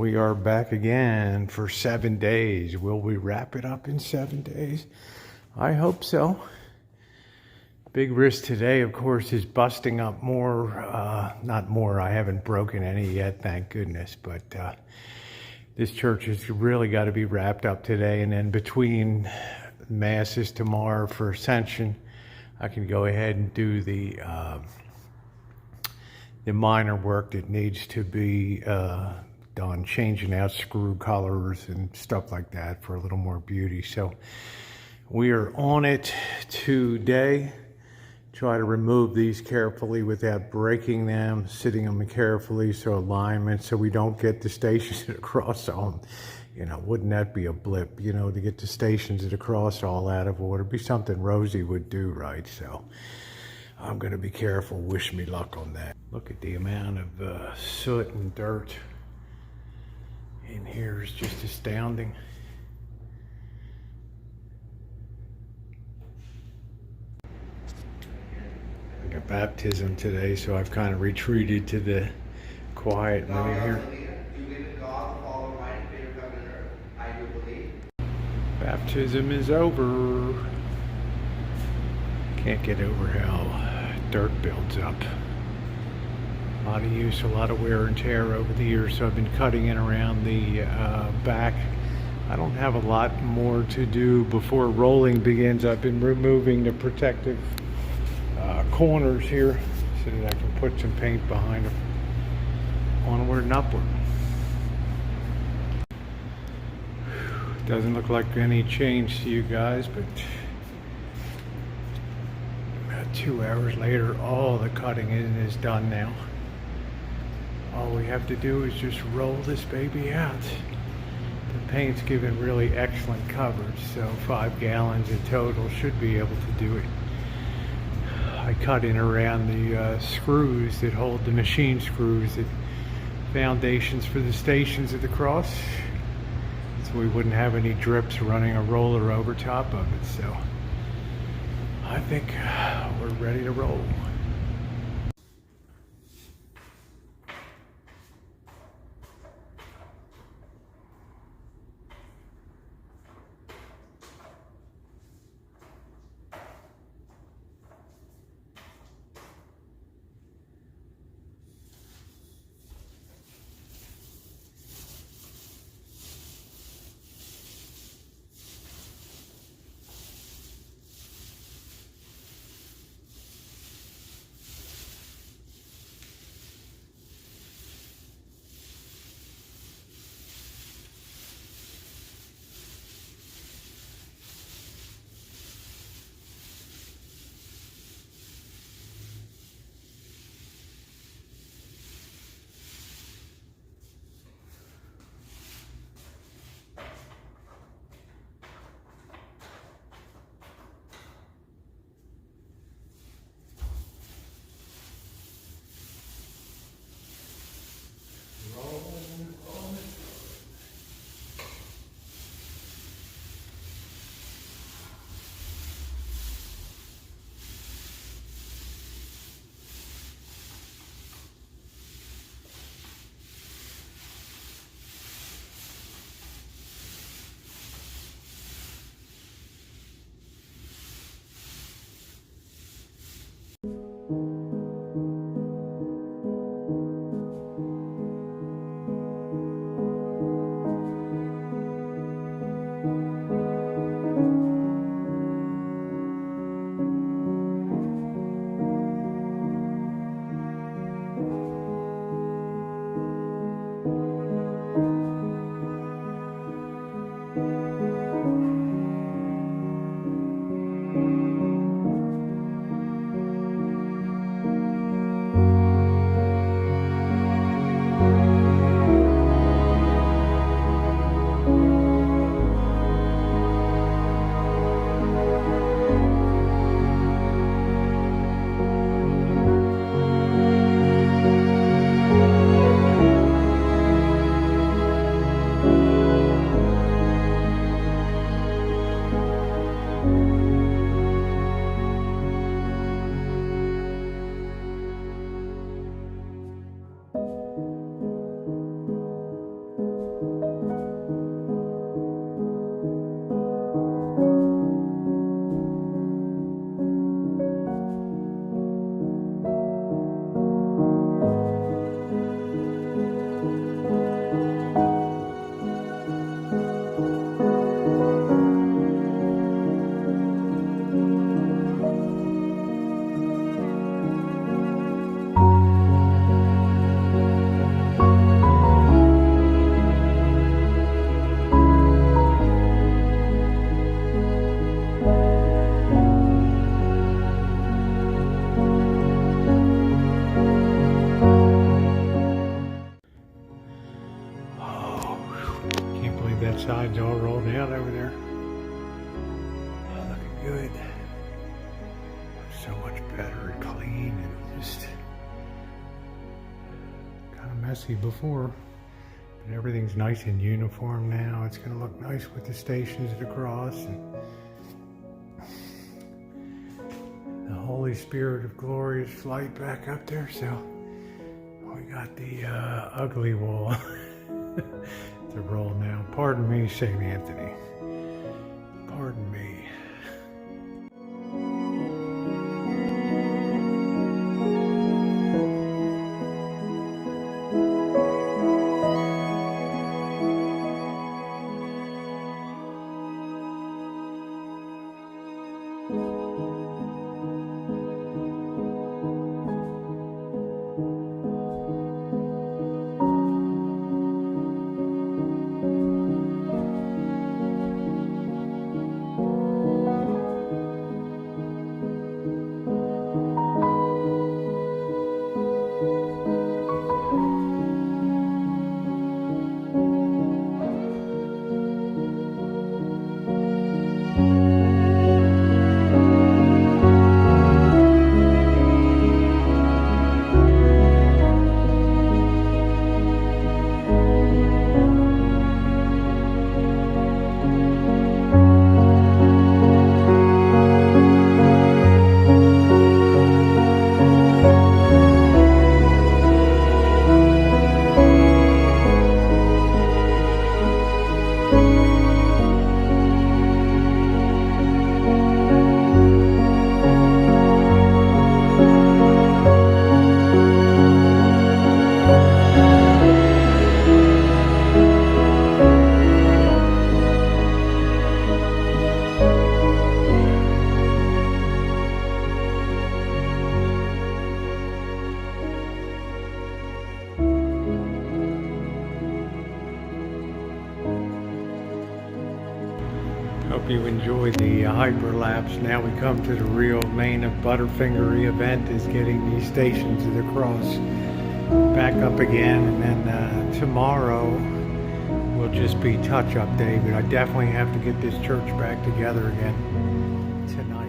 We are back again for 7 days. Will we wrap it up in 7 days? I hope so. Big risk today, of course, is busting up more. Not more. I haven't broken any yet, thank goodness. But this church has really got to be wrapped up today. And then between masses tomorrow for Ascension, I can go ahead and do the minor work that needs to be done, changing out screw colors and stuff like that for a little more beauty. So we are on it today. Try to remove these carefully without breaking them, sitting them carefully so alignment, so we don't get the stations that are across all, wouldn't that be a blip, to get the stations that are across all out of order. Be something Rosie would do, right? So I'm going to be careful. Wish me luck on that. Look at the amount of soot and dirt in here is just astounding. I got baptism today, so I've kind of retreated to the quiet room here. Baptism is over. Can't get over how dirt builds up. A lot of use, a lot of wear and tear over the years, so I've been cutting in around the back. I don't have a lot more to do before rolling begins. I've been removing the protective corners here so that I can put some paint behind them, onward and upward. Doesn't look like any change to you guys, but about 2 hours later, all the cutting is done now. All we have to do is just roll this baby out. The paint's given really excellent coverage, so 5 gallons in total should be able to do it. I cut in around the screws that hold the machine screws, the foundations for the stations at the cross, so we wouldn't have any drips running a roller over top of it. So I think we're ready to roll. outside's all rolled out over there. Looking good. So much better and clean and just kind of messy before. But everything's nice and uniform now. It's going to look nice with the stations at the cross. And the Holy Spirit of glory is flight back up there. So we got the ugly wall to roll now. Pardon me, St. Anthony. Pardon me. Hope you enjoyed the hyperlapse. Now we come to the real main of Butterfinger event, is getting these stations of the cross back up again, and then tomorrow will just be touch-up day, but I definitely have to get this church back together again tonight.